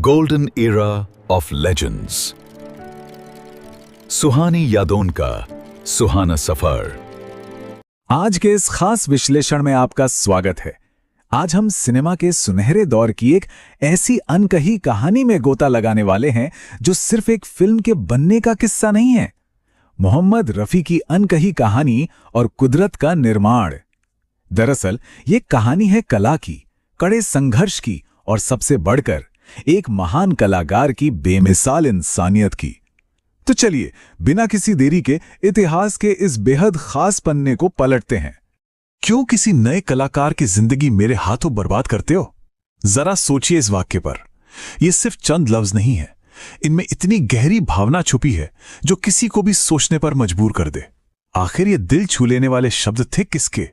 Golden era of legends. सुहानी यादों का सुहाना सफर। आज के इस खास विश्लेषण में आपका स्वागत है। आज हम सिनेमा के सुनहरे दौर की एक ऐसी अनकही कहानी में गोता लगाने वाले हैं जो सिर्फ एक फिल्म के बनने का किस्सा नहीं है, मोहम्मद रफी की अनकही कहानी और कुदरत का निर्माण। दरअसल ये कहानी है कला की, कड़े संघर्ष की और सबसे बढ़कर एक महान कलाकार की बेमिसाल इंसानियत की। तो चलिए बिना किसी देरी के इतिहास के इस बेहद खास पन्ने को पलटते हैं। क्यों किसी नए कलाकार की जिंदगी मेरे हाथों बर्बाद करते हो? जरा सोचिए इस वाक्य पर। यह सिर्फ चंद लफ्ज नहीं है, इनमें इतनी गहरी भावना छुपी है जो किसी को भी सोचने पर मजबूर कर दे। आखिर ये दिल छू लेने वाले शब्द थे किसके,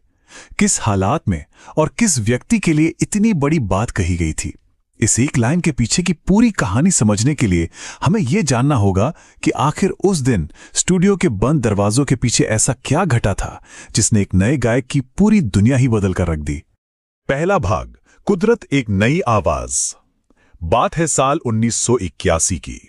किस हालात में और किस व्यक्ति के लिए इतनी बड़ी बात कही गई थी? इस एक लाइन के पीछे की पूरी कहानी समझने के लिए हमें यह जानना होगा कि आखिर उस दिन स्टूडियो के बंद दरवाजों के पीछे ऐसा क्या घटा था जिसने एक नए गायक की पूरी दुनिया ही बदल कर रख दी। पहला भाग, कुदरत एक नई आवाज। बात है साल 1981 की।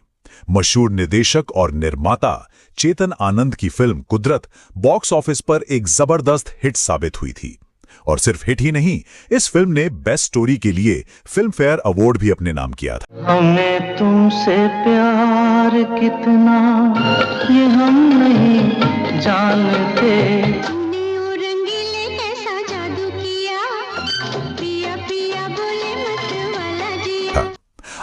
मशहूर निर्देशक और निर्माता चेतन आनंद की फिल्म कुदरत बॉक्स ऑफिस पर एक जबरदस्त हिट साबित हुई थी। और सिर्फ हिट ही नहीं, इस फिल्म ने बेस्ट स्टोरी के लिए फिल्म फेयर अवार्ड भी अपने नाम किया था। हमें तुमसे प्यार कितना ये हम नहीं जानते। रंगीले कैसा जादू किया, पिया पिया बोले मत वाला जिया।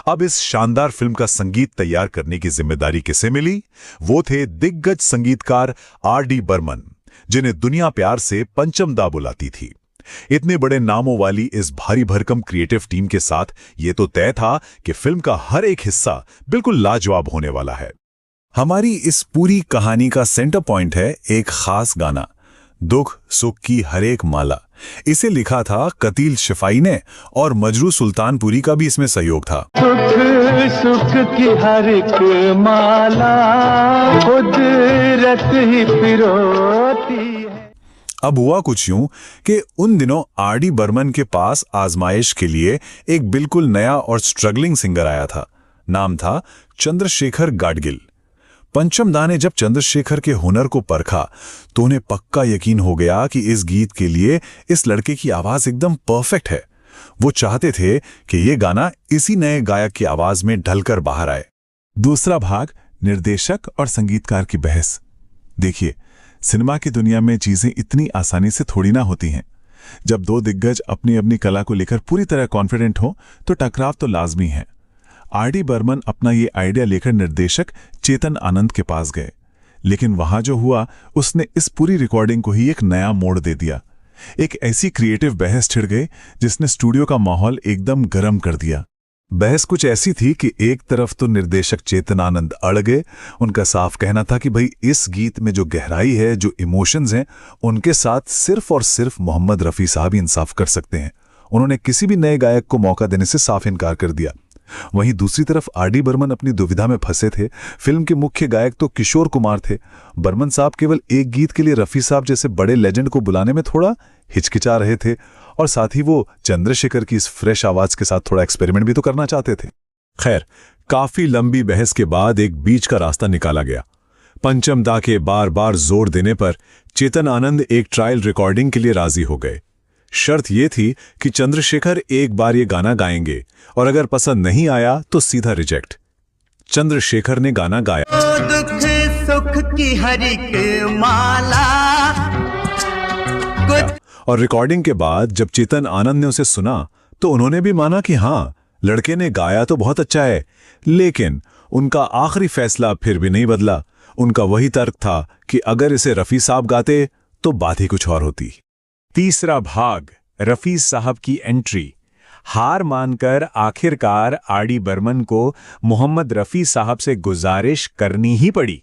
अब इस शानदार फिल्म का संगीत तैयार करने की जिम्मेदारी किसे मिली? वो थे दिग्गज संगीतकार R.D. बर्मन, जिन्हें दुनिया प्यार से पंचम दा बुलाती थी। इतने बड़े नामों वाली इस भारी भरकम क्रिएटिव टीम के साथ यह तो तय था कि फिल्म का हर एक हिस्सा बिल्कुल लाजवाब होने वाला है। हमारी इस पूरी कहानी का सेंटर पॉइंट है एक खास गाना, दुख सुख की हर एक माला। इसे लिखा था कतील शिफाई ने और मजरू सुल्तानपुरी का भी इसमें सहयोग था। सुख सुख की हर एक माला कुदरत ही पिरोती है। अब हुआ कुछ यूं कि उन दिनों R.D. बर्मन के पास आजमाइश के लिए एक बिल्कुल नया और स्ट्रगलिंग सिंगर आया था। नाम था चंद्रशेखर गाडगिल। पंचम दा ने जब चंद्रशेखर के हुनर को परखा तो उन्हें पक्का यकीन हो गया कि इस गीत के लिए इस लड़के की आवाज एकदम परफेक्ट है। वो चाहते थे कि ये गाना इसी नए गायक की आवाज में ढलकर बाहर आए। दूसरा भाग, निर्देशक और संगीतकार की बहस। देखिए, सिनेमा की दुनिया में चीजें इतनी आसानी से थोड़ी ना होती हैं। जब दो दिग्गज अपनी अपनी कला को लेकर पूरी तरह कॉन्फिडेंट हो तो टकराव तो लाजमी है। R.D. बर्मन अपना ये आइडिया लेकर निर्देशक चेतन आनंद के पास गए, लेकिन वहां जो हुआ उसने इस पूरी रिकॉर्डिंग को ही एक नया मोड़ दे दिया। एक ऐसी क्रिएटिव बहस छिड़ गई जिसने स्टूडियो का माहौल एकदम गर्म कर दिया। बहस कुछ ऐसी थी कि एक तरफ तो निर्देशक चेतन आनंद अड़ गए। उनका साफ कहना था कि भाई इस गीत में जो गहराई है, जो इमोशंस हैं, उनके साथ सिर्फ और सिर्फ मोहम्मद रफी साहब ही इंसाफ कर सकते हैं। उन्होंने किसी भी नए गायक को मौका देने से साफ इनकार कर दिया। वहीं दूसरी तरफ R.D. बर्मन अपनी दुविधा में फंसे थे। फिल्म के मुख्य गायक तो किशोर कुमार थे। बर्मन साहब केवल एक गीत के लिए रफी साहब जैसे बड़े लेजेंड को बुलाने में थोड़ा हिचकिचा रहे थे, और साथ ही वो चंद्रशेखर की इस फ्रेश आवाज के साथ थोड़ा एक्सपेरिमेंट भी तो करना चाहते थे। खैर, काफी लंबी बहस के बाद एक बीच का रास्ता निकाला गया। पंचम दा के बार बार जोर देने पर चेतन आनंद एक ट्रायल रिकॉर्डिंग के लिए राजी हो गए। शर्त यह थी कि चंद्रशेखर एक बार ये गाना गाएंगे और अगर पसंद नहीं आया तो सीधा रिजेक्ट। चंद्रशेखर ने गाना गाया। दुख सुख की हर एक माला। और रिकॉर्डिंग के बाद जब चेतन आनंद ने उसे सुना तो उन्होंने भी माना कि हाँ, लड़के ने गाया तो बहुत अच्छा है, लेकिन उनका आखिरी फैसला फिर भी नहीं बदला। उनका वही तर्क था कि अगर इसे रफी साहब गाते तो बात ही कुछ और होती। तीसरा भाग, रफी साहब की एंट्री। हार मानकर आखिरकार R.D. बर्मन को मोहम्मद रफी साहब से गुजारिश करनी ही पड़ी।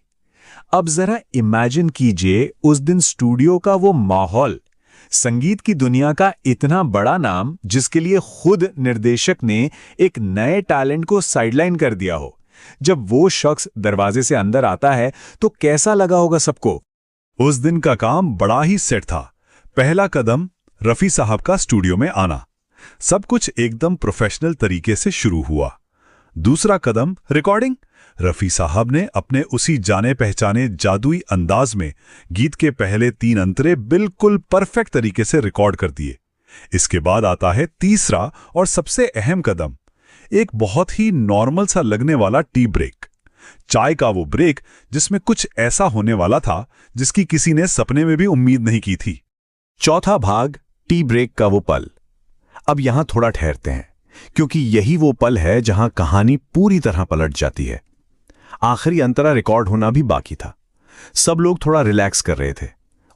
अब जरा इमेजिन कीजिए उस दिन स्टूडियो का वो माहौल, संगीत की दुनिया का इतना बड़ा नाम जिसके लिए खुद निर्देशक ने एक नए टैलेंट को साइडलाइन कर दिया हो। जब वो शख्स दरवाजे से अंदर आता है तो कैसा लगा होगा सबको? उस दिन का काम बड़ा ही सेट था। पहला कदम रफी साहब का स्टूडियो में आना। सब कुछ एकदम प्रोफेशनल तरीके से शुरू हुआ। दूसरा कदम रिकॉर्डिंग। रफी साहब ने अपने उसी जाने पहचाने जादुई अंदाज में गीत के पहले 3 अंतरे बिल्कुल परफेक्ट तरीके से रिकॉर्ड कर दिए। इसके बाद आता है तीसरा और सबसे अहम कदम, एक बहुत ही नॉर्मल सा लगने वाला टी ब्रेक। चाय का वो ब्रेक जिसमें कुछ ऐसा होने वाला था जिसकी किसी ने सपने में भी उम्मीद नहीं की थी। चौथा भाग, टी ब्रेक का वो पल। अब यहां थोड़ा ठहरते हैं, क्योंकि यही वो पल है जहां कहानी पूरी तरह पलट जाती है। आखिरी अंतरा रिकॉर्ड होना भी बाकी था। सब लोग थोड़ा रिलैक्स कर रहे थे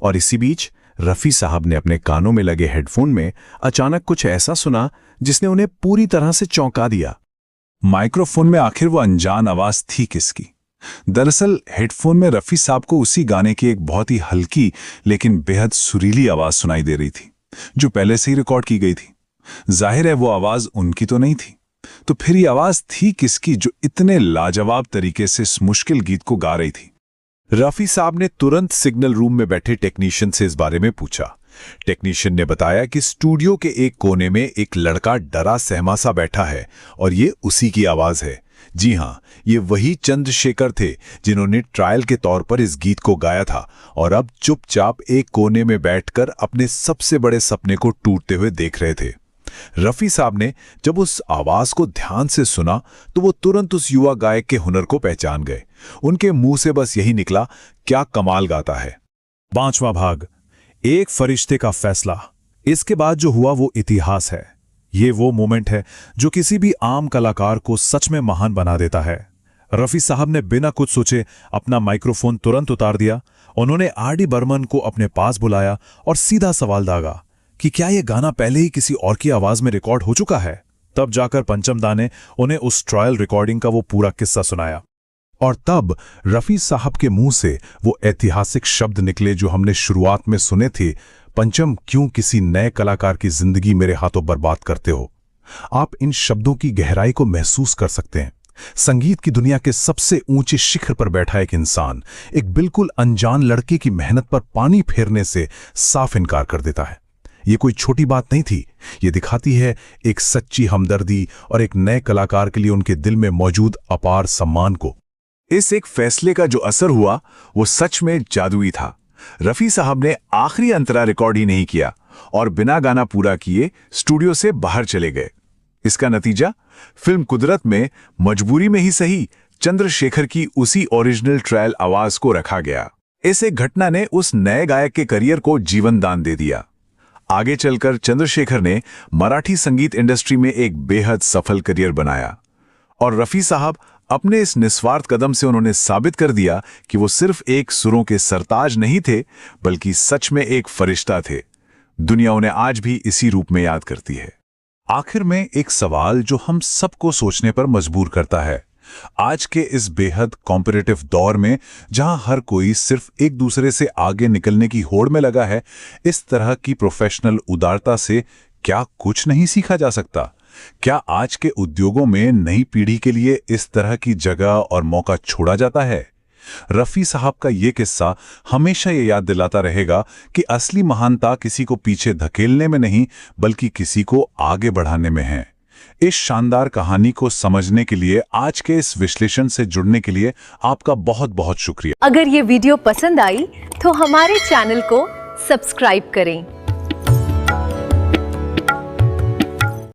और इसी बीच रफी साहब ने अपने कानों में लगे हेडफोन में अचानक कुछ ऐसा सुना जिसने उन्हें पूरी तरह से चौंका दिया। माइक्रोफोन में आखिर वो अनजान आवाज थी किसकी? दरअसल हेडफोन में रफी साहब को उसी गाने की एक बहुत ही हल्की लेकिन बेहद सुरीली आवाज सुनाई दे रही थी, जो पहले से ही रिकॉर्ड की गई थी। जाहिर है वो आवाज उनकी तो नहीं थी, तो फिर ये आवाज थी किसकी जो इतने लाजवाब तरीके से इस मुश्किल गीत को गा रही थी? रफी साहब ने तुरंत सिग्नल रूम में बैठे टेक्नीशियन से इस बारे में पूछा। टेक्नीशियन ने बताया कि स्टूडियो के एक कोने में एक लड़का डरा सहमा सा बैठा है और ये उसी की आवाज है। जी हां, ये वही चंद्रशेखर थे जिन्होंने ट्रायल के तौर पर इस गीत को गाया था और अब चुपचाप एक कोने में बैठकर अपने सबसे बड़े सपने को टूटते हुए देख रहे थे। रफी साहब ने जब उस आवाज को ध्यान से सुना तो वो तुरंत उस युवा गायक के हुनर को पहचान गए। उनके मुंह से बस यही निकला, क्या कमाल गाता है। 5वां भाग, एक फरिश्ते का फैसला। इसके बाद जो हुआ वो इतिहास है। ये वो मोमेंट है जो किसी भी आम कलाकार को सच में महान बना देता है। रफी साहब ने बिना कुछ सोचे अपना माइक्रोफोन तुरंत उतार दिया। उन्होंने आर.डी. बर्मन को अपने पास बुलाया और सीधा सवाल दागा कि क्या यह गाना पहले ही किसी और की आवाज में रिकॉर्ड हो चुका है। तब जाकर पंचम दा ने उन्हें उस ट्रायल रिकॉर्डिंग का वो पूरा किस्सा सुनाया। और तब रफी साहब के मुंह से वो ऐतिहासिक शब्द निकले जो हमने शुरुआत में सुने थे, पंचम, क्यों किसी नए कलाकार की जिंदगी मेरे हाथों बर्बाद करते हो। आप इन शब्दों की गहराई को महसूस कर सकते हैं। संगीत की दुनिया के सबसे ऊंचे शिखर पर बैठा एक इंसान एक बिल्कुल अनजान लड़के की मेहनत पर पानी फेरने से साफ इनकार कर देता है। ये कोई छोटी बात नहीं थी। ये दिखाती है एक सच्ची हमदर्दी और एक नए कलाकार के लिए उनके दिल में मौजूद अपार सम्मान को। इस एक फैसले का जो असर हुआ वो सच में जादुई था। रफी साहब ने आखिरी अंतरा रिकॉर्ड ही नहीं किया और बिना गाना पूरा किए स्टूडियो से बाहर चले गए। इसका नतीजा फिल्म कुदरत में मजबूरी में ही सही चंद्रशेखर की उसी ओरिजिनल ट्रायल आवाज को रखा गया। इस एक घटना ने उस नए गायक के करियर को जीवन दान दे दिया। आगे चलकर चंद्रशेखर ने मराठी संगीत इंडस्ट्री में एक बेहद सफल करियर बनाया और रफी साहब अपने इस निस्वार्थ कदम से उन्होंने साबित कर दिया कि वो सिर्फ एक सुरों के सरताज नहीं थे, बल्कि सच में एक फरिश्ता थे। दुनिया उन्हें आज भी इसी रूप में याद करती है। आखिर में एक सवाल जो हम सबको सोचने पर मजबूर करता है। आज के इस बेहद कॉम्पिटिटिव दौर में जहां हर कोई सिर्फ एक दूसरे से आगे निकलने की होड़ में लगा है, इस तरह की प्रोफेशनल उदारता से क्या कुछ नहीं सीखा जा सकता? क्या आज के उद्योगों में नई पीढ़ी के लिए इस तरह की जगह और मौका छोड़ा जाता है? रफी साहब का ये किस्सा हमेशा ये याद दिलाता रहेगा कि असली महानता किसी को पीछे धकेलने में नहीं, बल्कि किसी को आगे बढ़ाने में है। इस शानदार कहानी को समझने के लिए, आज के इस विश्लेषण से जुड़ने के लिए आपका बहुत बहुत शुक्रिया। अगर ये वीडियो पसंद आई तो हमारे चैनल को सब्सक्राइब करें